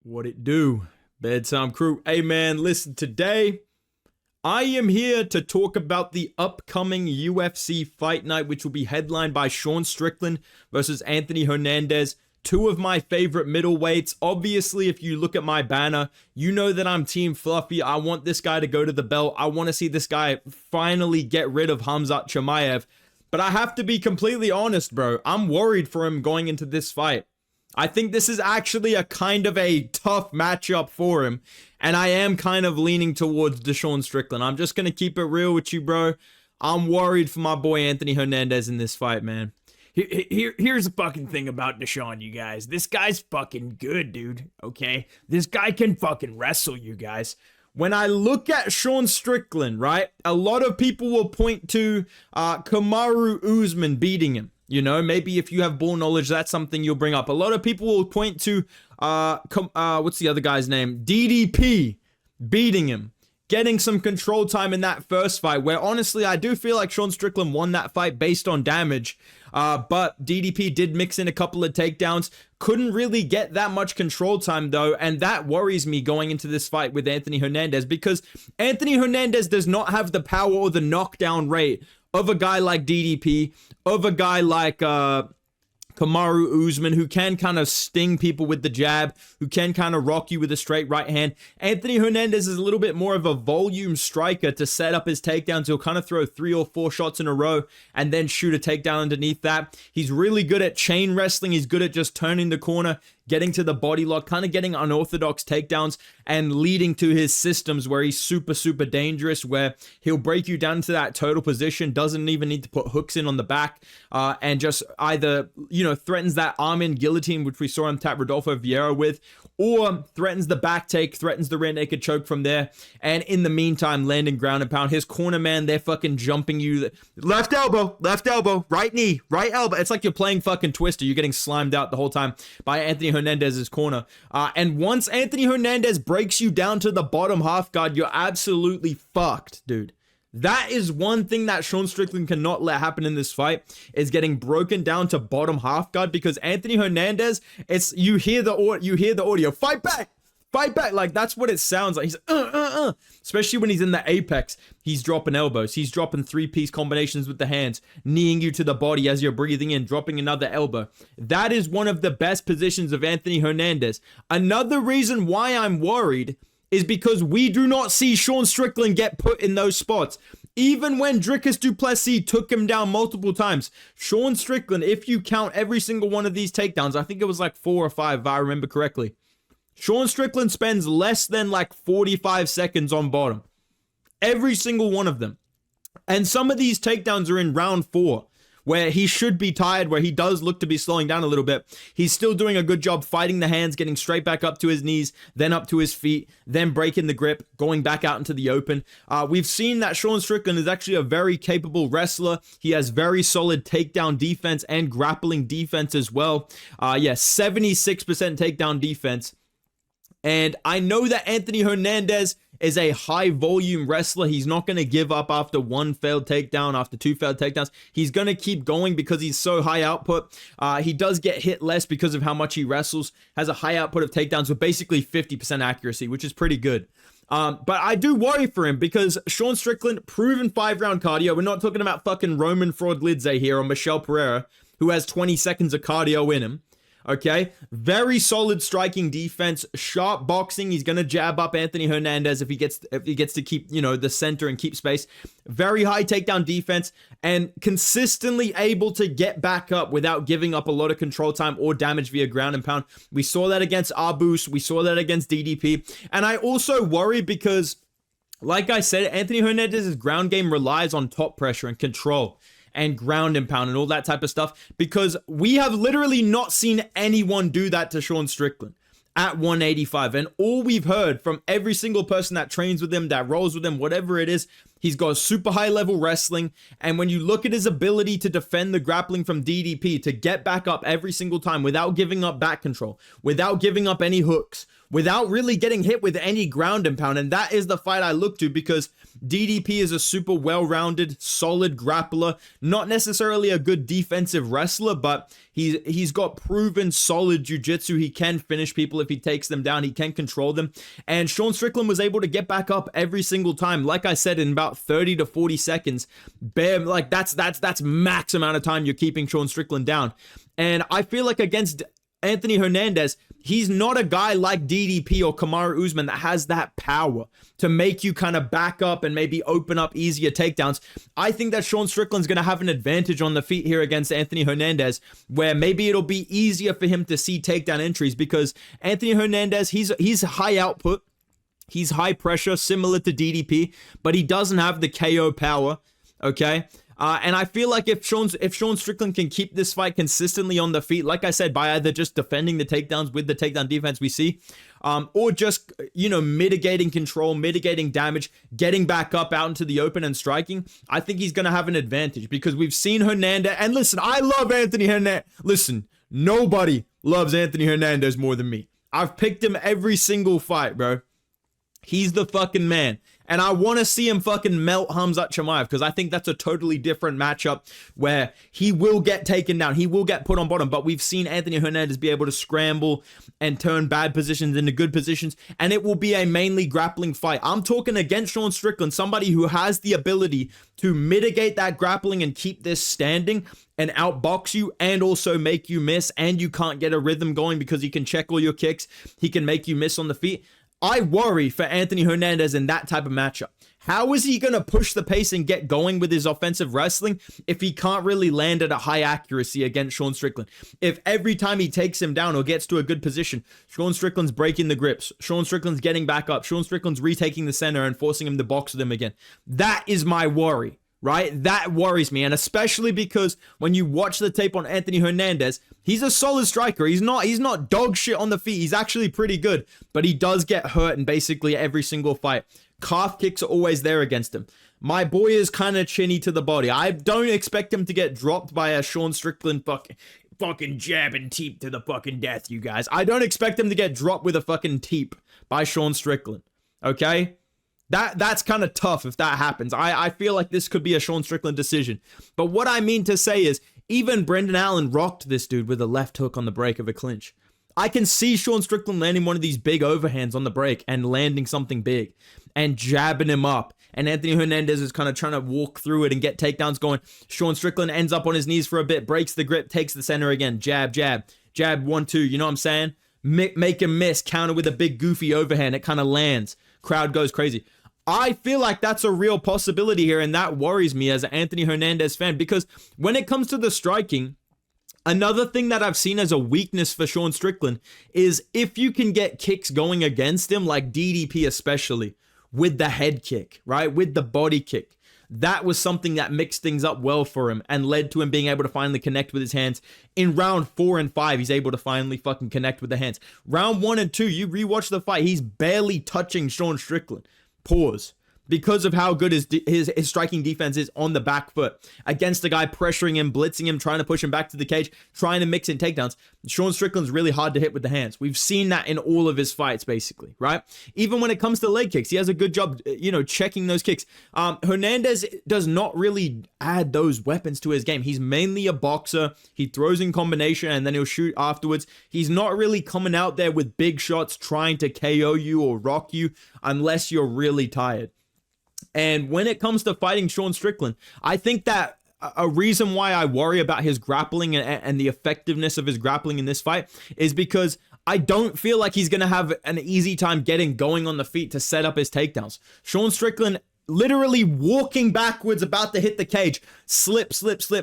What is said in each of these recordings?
What it do? Bedtime crew. Hey man, listen, today I am here to talk about the upcoming UFC fight night, which will be headlined by Sean Strickland versus Anthony Hernandez. Two of my favorite middleweights. Obviously, if you look at my banner, you know that I'm Team Fluffy. I want this guy to go to the belt. I want to see this guy finally get rid of Khamzat Chimaev. But I have to be completely honest, bro. I'm worried for him going into this fight. I think this is actually a kind of a tough matchup for him. And I am kind of leaning towards Deshaun Strickland. I'm just going to keep it real with you, bro. I'm worried for my boy Anthony Hernandez in this fight, man. Here's the fucking thing about Deshaun, you guys. This guy's fucking good, dude, okay? This guy can fucking wrestle, you guys. When I look at Sean Strickland, right, a lot of people will point to Kamaru Usman beating him. You know, maybe if you have ball knowledge, that's something you'll bring up. A lot of people will point to, what's the other guy's name? DDP beating him. Getting some control time in that first fight, where honestly, I do feel like Sean Strickland won that fight based on damage. But DDP did mix in a couple of takedowns. Couldn't really get that much control time, though. And that worries me going into this fight with Anthony Hernandez, because Anthony Hernandez does not have the power or the knockdown rate of a guy like DDP, of a guy like Kamaru Usman, who can kind of sting people with the jab, who can kind of rock you with a straight right hand. Anthony Hernandez is a little bit more of a volume striker to set up his takedowns. He'll kind of throw 3 or 4 shots in a row and then shoot a takedown underneath that. He's really good at chain wrestling. He's good at just turning the corner, getting to the body lock, kind of getting unorthodox takedowns and leading to his systems where he's super, super dangerous, where he'll break you down to that total position, doesn't even need to put hooks in on the back, and just either, you know, threatens that arm-in guillotine, which we saw him tap Rodolfo Vieira with, or threatens the back take, threatens the rear naked choke from there, and in the meantime, landing ground and pound. His corner man, they're fucking jumping you. Left elbow, right knee, right elbow. It's like you're playing fucking Twister. You're getting slimed out the whole time by Anthony Hernandez's corner. And once Anthony Hernandez breaks you down to the bottom half guard, you're absolutely fucked, dude. That is one thing that Sean Strickland cannot let happen in this fight, is getting broken down to bottom half guard, because Anthony Hernandez, it's, you hear the audio, fight back, like that's what it sounds like. He's especially when he's in the apex. He's dropping elbows, he's dropping 3-piece combinations with the hands, kneeing you to the body as you're breathing in, dropping another elbow. That is one of the best positions of Anthony Hernandez. Another reason why I'm worried is because we do not see Sean Strickland get put in those spots. Even when Dricus du Plessis took him down multiple times, Sean Strickland, if you count every single one of these takedowns, I think it was like 4 or 5 if I remember correctly, Sean Strickland spends less than like 45 seconds on bottom. Every single one of them. And some of these takedowns are in round 4, where he should be tired, where he does look to be slowing down a little bit. He's still doing a good job fighting the hands, getting straight back up to his knees, then up to his feet, then breaking the grip, going back out into the open. We've seen that Sean Strickland is actually a very capable wrestler. He has very solid takedown defense and grappling defense as well. 76% takedown defense. And I know that Anthony Hernandez is a high volume wrestler. He's not going to give up after 1 failed takedown, after 2 failed takedowns. He's going to keep going because he's so high output. He does get hit less because of how much he wrestles, has a high output of takedowns with basically 50% accuracy, which is pretty good. But I do worry for him because Sean Strickland, proven 5-round cardio. We're not talking about fucking Roman Fraudlidze here or Michel Pereira, who has 20 seconds of cardio in him. Okay, very solid striking defense, sharp boxing. He's gonna jab up Anthony Hernandez if he gets to keep, you know, the center and keep space. Very high takedown defense and consistently able to get back up without giving up a lot of control time or damage via ground and pound. We saw that against Arbus, we saw that against DDP, and I also worry because, like I said, Anthony Hernandez's ground game relies on top pressure and control and ground and pound and all that type of stuff, because we have literally not seen anyone do that to Sean Strickland at 185. And all we've heard from every single person that trains with him, that rolls with him, whatever it is, he's got super high level wrestling. And when you look at his ability to defend the grappling from DDP, to get back up every single time without giving up back control, without giving up any hooks, without really getting hit with any ground and pound. And that is the fight I look to, because DDP is a super well-rounded, solid grappler, not necessarily a good defensive wrestler, but he's got proven solid jiu-jitsu. He can finish people if he takes them down. He can control them. And Sean Strickland was able to get back up every single time. Like I said, in about 30 to 40 seconds. Bam, like that's max amount of time you're keeping Sean Strickland down. And I feel like against Anthony Hernandez, he's not a guy like DDP or Kamaru Usman that has that power to make you kind of back up and maybe open up easier takedowns. I think that Sean Strickland's going to have an advantage on the feet here against Anthony Hernandez, where maybe it'll be easier for him to see takedown entries, because Anthony Hernandez, he's high output, he's high pressure, similar to DDP, but he doesn't have the KO power, okay? And I feel like if Sean Strickland can keep this fight consistently on the feet, like I said, by either just defending the takedowns with the takedown defense we see, or just, mitigating control, mitigating damage, getting back up out into the open and striking, I think he's going to have an advantage, because we've seen Hernandez. And listen, I love Anthony Hernandez. Listen, nobody loves Anthony Hernandez more than me. I've picked him every single fight, bro. He's the fucking man. And I want to see him fucking melt Khamzat Chimaev, because I think that's a totally different matchup where he will get taken down. He will get put on bottom. But we've seen Anthony Hernandez be able to scramble and turn bad positions into good positions. And it will be a mainly grappling fight. I'm talking against Sean Strickland, somebody who has the ability to mitigate that grappling and keep this standing and outbox you and also make you miss. And you can't get a rhythm going because he can check all your kicks. He can make you miss on the feet. I worry for Anthony Hernandez in that type of matchup. How is he going to push the pace and get going with his offensive wrestling if he can't really land at a high accuracy against Sean Strickland? If every time he takes him down or gets to a good position, Sean Strickland's breaking the grips, Sean Strickland's getting back up, Sean Strickland's retaking the center and forcing him to box with him again. That is my worry, right? That worries me. And especially because when you watch the tape on Anthony Hernandez, he's a solid striker. He's not dog shit on the feet. He's actually pretty good, but he does get hurt in basically every single fight. Calf kicks are always there against him. My boy is kind of chinny to the body. I don't expect him to get dropped by a Sean Strickland fucking jab and teep to the fucking death, you guys. I don't expect him to get dropped with a fucking teep by Sean Strickland, okay? That's kind of tough if that happens. I feel like this could be a Sean Strickland decision. But what I mean to say is, even Brendan Allen rocked this dude with a left hook on the break of a clinch. I can see Sean Strickland landing one of these big overhands on the break and landing something big and jabbing him up. And Anthony Hernandez is kind of trying to walk through it and get takedowns going. Sean Strickland ends up on his knees for a bit, breaks the grip, takes the center again. Jab, jab, jab, 1-2. You know what I'm saying? Make him miss, counter with a big goofy overhand. It kind of lands. Crowd goes crazy. I feel like that's a real possibility here, and that worries me as an Anthony Hernandez fan, because when it comes to the striking, another thing that I've seen as a weakness for Sean Strickland is if you can get kicks going against him, like DDP especially, with the head kick, right? With the body kick. That was something that mixed things up well for him and led to him being able to finally connect with his hands. In round 4 and 5, he's able to finally fucking connect with the hands. Round 1 and 2, you rewatch the fight, he's barely touching Sean Strickland. Pause. Because of how good his striking defense is on the back foot against a guy pressuring him, blitzing him, trying to push him back to the cage, trying to mix in takedowns. Sean Strickland's really hard to hit with the hands. We've seen that in all of his fights, basically, right? Even when it comes to leg kicks, he has a good job, checking those kicks. Hernandez does not really add those weapons to his game. He's mainly a boxer. He throws in combination and then he'll shoot afterwards. He's not really coming out there with big shots trying to KO you or rock you unless you're really tired. And when it comes to fighting Sean Strickland, I think that a reason why I worry about his grappling and the effectiveness of his grappling in this fight is because I don't feel like he's going to have an easy time getting going on the feet to set up his takedowns. Sean Strickland literally walking backwards, about to hit the cage, slip,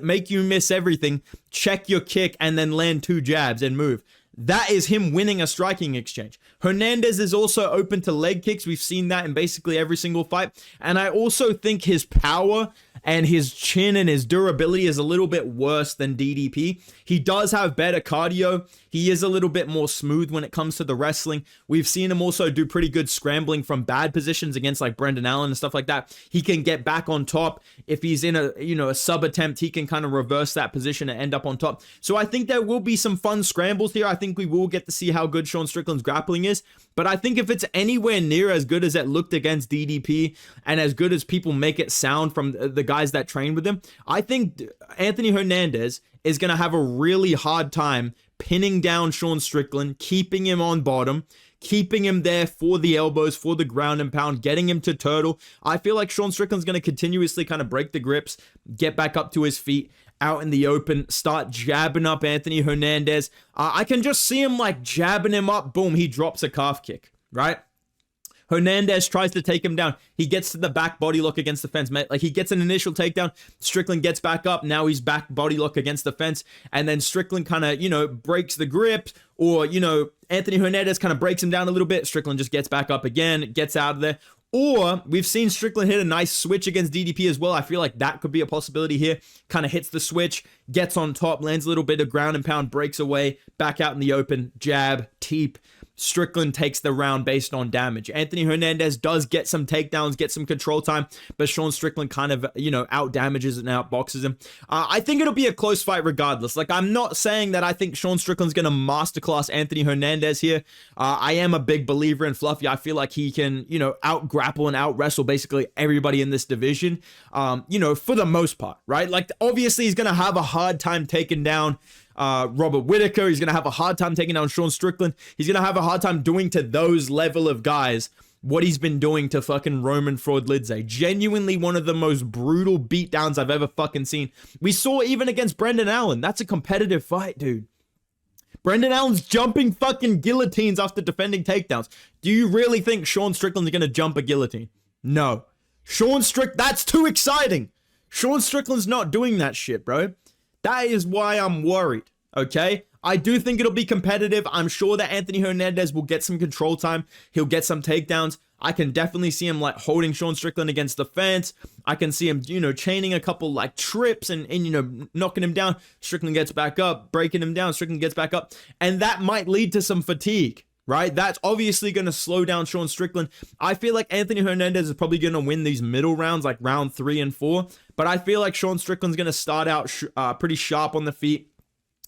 make you miss everything, check your kick, and then land 2 jabs and move. That is him winning a striking exchange. Hernandez is also open to leg kicks. We've seen that in basically every single fight. And I also think his power and his chin and his durability is a little bit worse than DDP. He does have better cardio. He is a little bit more smooth when it comes to the wrestling. We've seen him also do pretty good scrambling from bad positions against like Brendan Allen and stuff like that. He can get back on top. If he's in a sub attempt, he can kind of reverse that position and end up on top. So I think there will be some fun scrambles here. I think we will get to see how good Sean Strickland's grappling is. But I think if it's anywhere near as good as it looked against DDP and as good as people make it sound from the guys that train with him, I think Anthony Hernandez is going to have a really hard time pinning down Sean Strickland, keeping him on bottom, keeping him there for the elbows, for the ground and pound, getting him to turtle. I feel like Sean Strickland's going to continuously kind of break the grips, get back up to his feet, out in the open, start jabbing up Anthony Hernandez. I can just see him like jabbing him up. Boom, he drops a calf kick, right? Hernandez tries to take him down. He gets to the back body lock against the fence. Like he gets an initial takedown. Strickland gets back up. Now he's back body lock against the fence. And then Strickland kind of, breaks the grip, or, Anthony Hernandez kind of breaks him down a little bit. Strickland just gets back up again, gets out of there. Or we've seen Strickland hit a nice switch against DDP as well. I feel like that could be a possibility here. Kind of hits the switch, gets on top, lands a little bit of ground and pound, breaks away, back out in the open, jab, teep. Strickland takes the round based on damage. Anthony Hernandez does get some takedowns, get some control time, but Sean Strickland kind of, out damages and out boxes him. I think it'll be a close fight regardless. Like, I'm not saying that I think Sean Strickland's going to masterclass Anthony Hernandez here. I am a big believer in Fluffy. I feel like he can, out grapple and out wrestle basically everybody in this division, for the most part, right? Like, obviously he's going to have a hard time taking down Robert Whittaker. He's going to have a hard time taking down Sean Strickland. He's going to have a hard time doing to those level of guys what he's been doing to fucking Roman Fraudlidze. Genuinely one of the most brutal beatdowns I've ever fucking seen. We saw even against Brendan Allen. That's a competitive fight, dude. Brendan Allen's jumping fucking guillotines after defending takedowns. Do you really think Sean Strickland's going to jump a guillotine? No. That's too exciting. Sean Strickland's not doing that shit, bro. That is why I'm worried, okay? I do think it'll be competitive. I'm sure that Anthony Hernandez will get some control time. He'll get some takedowns. I can definitely see him like holding Sean Strickland against the fence. I can see him, chaining a couple like trips and knocking him down. Strickland gets back up, breaking him down. Strickland gets back up. And that might lead to some fatigue, right? That's obviously going to slow down Sean Strickland. I feel like Anthony Hernandez is probably going to win these middle rounds, like round 3 and 4. But I feel like Sean Strickland's going to start out pretty sharp on the feet,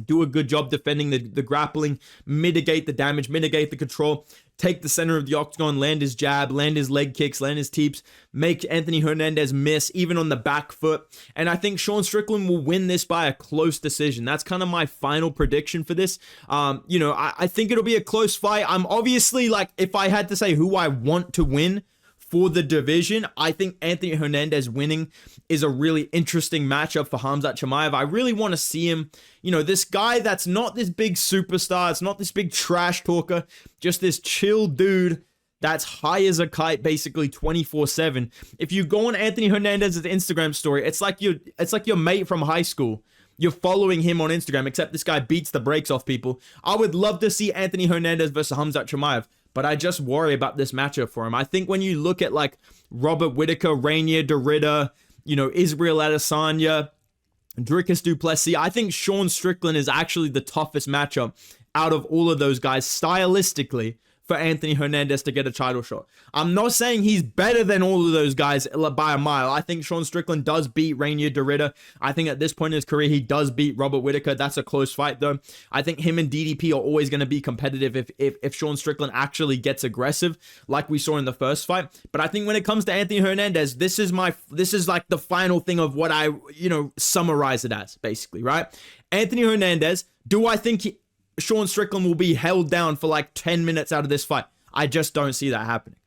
do a good job defending the grappling, mitigate the damage, mitigate the control, take the center of the octagon, land his jab, land his leg kicks, land his teeps, make Anthony Hernandez miss, even on the back foot. And I think Sean Strickland will win this by a close decision. That's kind of my final prediction for this. I think it'll be a close fight. I'm obviously, like, if I had to say who I want to win for the division, I think Anthony Hernandez winning is a really interesting matchup for Khamzat Chimaev. I really want to see him, this guy that's not this big superstar, it's not this big trash talker, just this chill dude that's high as a kite basically 24/7. If you go on Anthony Hernandez's Instagram story, it's like your mate from high school. You're following him on Instagram, except this guy beats the brakes off people. I would love to see Anthony Hernandez versus Khamzat Chimaev, but I just worry about this matchup for him. I think when you look at like Robert Whittaker, Rainier Derrida, Israel Adesanya, Dricus du Plessis, I think Sean Strickland is actually the toughest matchup out of all of those guys stylistically for Anthony Hernandez to get a title shot. I'm not saying he's better than all of those guys by a mile. I think Sean Strickland does beat Rainier Derrida. I think at this point in his career, he does beat Robert Whittaker. That's a close fight, though. I think him and DDP are always going to be competitive if Sean Strickland actually gets aggressive, like we saw in the first fight. But I think when it comes to Anthony Hernandez, this is like the final thing of what I, summarize it as, basically, right? Anthony Hernandez, do I think Sean Strickland will be held down for like 10 minutes out of this fight? I just don't see that happening.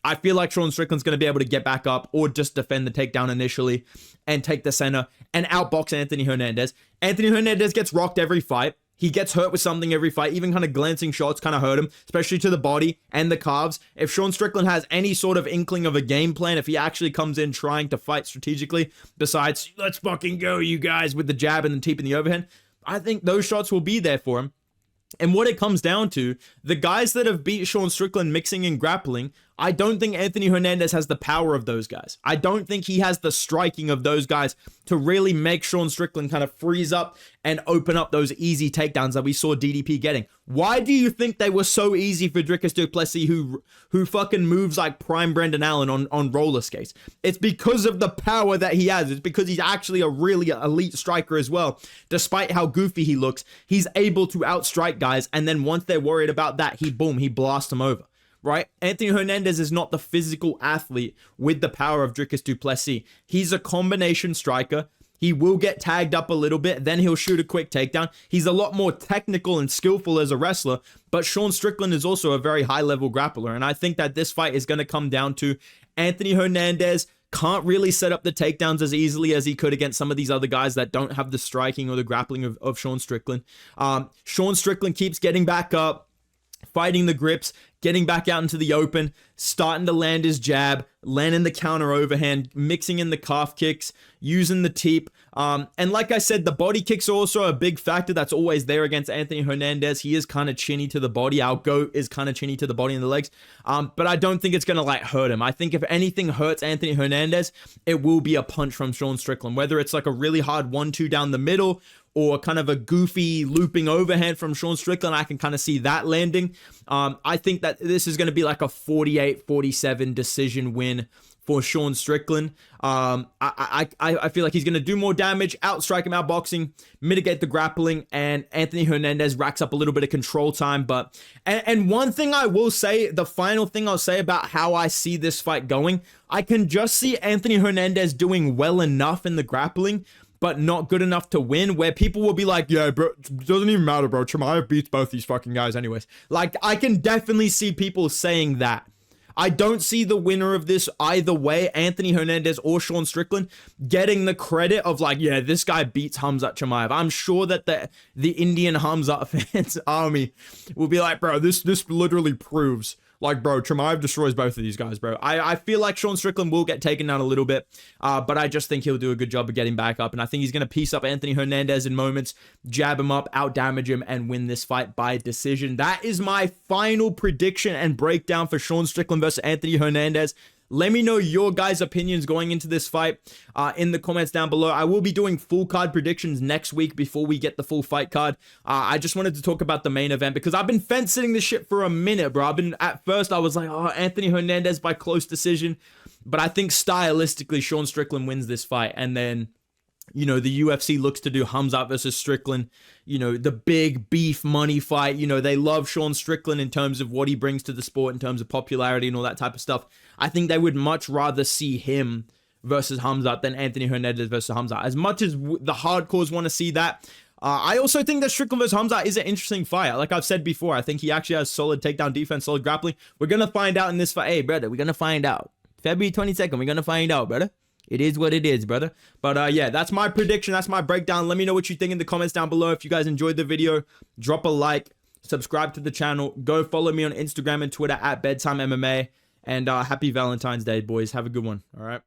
I feel like Sean Strickland's going to be able to get back up or just defend the takedown initially and take the center and outbox Anthony Hernandez. Anthony Hernandez gets rocked every fight. He gets hurt with something every fight. Even kind of glancing shots kind of hurt him, especially to the body and the calves. If Sean Strickland has any sort of inkling of a game plan, if he actually comes in trying to fight strategically, besides, let's fucking go, you guys, with the jab and the teep and the overhand, I think those shots will be there for him. And what it comes down to, the guys that have beat Sean Strickland mixing and grappling I don't think Anthony Hernandez has the power of those guys. I don't think he has the striking of those guys to really make Sean Strickland kind of freeze up and open up those easy takedowns that we saw DDP getting. Why do you think they were so easy for Dricus du Plessis, who fucking moves like prime Brendan Allen on roller skates? It's because of the power that he has. It's because he's actually a really elite striker as well. Despite how goofy he looks, he's able to outstrike guys, and then once they're worried about that, he blasts them over. Right? Anthony Hernandez is not the physical athlete with the power of Dricus du Plessis. He's a combination striker. He will get tagged up a little bit, then he'll shoot a quick takedown. He's a lot more technical and skillful as a wrestler, but Sean Strickland is also a very high-level grappler, and I think that this fight is going to come down to Anthony Hernandez can't really set up the takedowns as easily as he could against some of these other guys that don't have the striking or the grappling of Sean Strickland. Sean Strickland keeps getting back up, fighting the grips, getting back out into the open, starting to land his jab, landing the counter overhand, mixing in the calf kicks, using the teep. And like I said, the body kicks are also a big factor that's always there against Anthony Hernandez. He is kind of chinny to the body. Our GOAT is kind of chinny to the body and the legs. But I don't think it's going to like hurt him. I think if anything hurts Anthony Hernandez, it will be a punch from Sean Strickland, whether it's like a really hard 1-2 down the middle or kind of a goofy looping overhand from Sean Strickland. I can kind of see that landing. I think that this is going to be like a 48-47 decision win for Sean Strickland. I feel like he's going to do more damage, outstrike him, outboxing, mitigate the grappling, and Anthony Hernandez racks up a little bit of control time. But and one thing I will say, the final thing I'll say about how I see this fight going, I can just see Anthony Hernandez doing well enough in the grappling, but not good enough to win, where people will be like, yeah, bro, it doesn't even matter, bro. Chimaev beats both these fucking guys anyways. Like, I can definitely see people saying that. I don't see the winner of this either way, Anthony Hernandez or Sean Strickland, getting the credit of like, yeah, this guy beats Khamzat Chimaev. I'm sure that the Indian Khamzat fans army will be like, bro, this literally proves, like, bro, Chimaev destroys both of these guys, bro. I feel like Sean Strickland will get taken down a little bit, but I just think he'll do a good job of getting back up, and I think he's going to piece up Anthony Hernandez in moments, jab him up, out-damage him, and win this fight by decision. That is my final prediction and breakdown for Sean Strickland versus Anthony Hernandez. Let me know your guys' opinions going into this fight in the comments down below. I will be doing full card predictions next week before we get the full fight card. I just wanted to talk about the main event because I've been fence-sitting this shit for a minute, bro. At first, I was like, oh, Anthony Hernandez by close decision. But I think stylistically, Sean Strickland wins this fight. And then, you know, the UFC looks to do Khamzat versus Strickland, you know, the big beef money fight. You know, they love Sean Strickland in terms of what he brings to the sport, in terms of popularity and all that type of stuff. I think they would much rather see him versus Khamzat than Anthony Hernandez versus Khamzat. As much as the hardcores want to see that, I also think that Strickland versus Khamzat is an interesting fight. Like I've said before, I think he actually has solid takedown defense, solid grappling. We're going to find out in this fight. Hey, brother, we're going to find out. February 22nd, we're going to find out, brother. It is what it is, brother. But yeah, that's my prediction. That's my breakdown. Let me know what you think in the comments down below. If you guys enjoyed the video, drop a like, subscribe to the channel. Go follow me on Instagram and Twitter at Bedtime MMA. And happy Valentine's Day, boys. Have a good one. All right.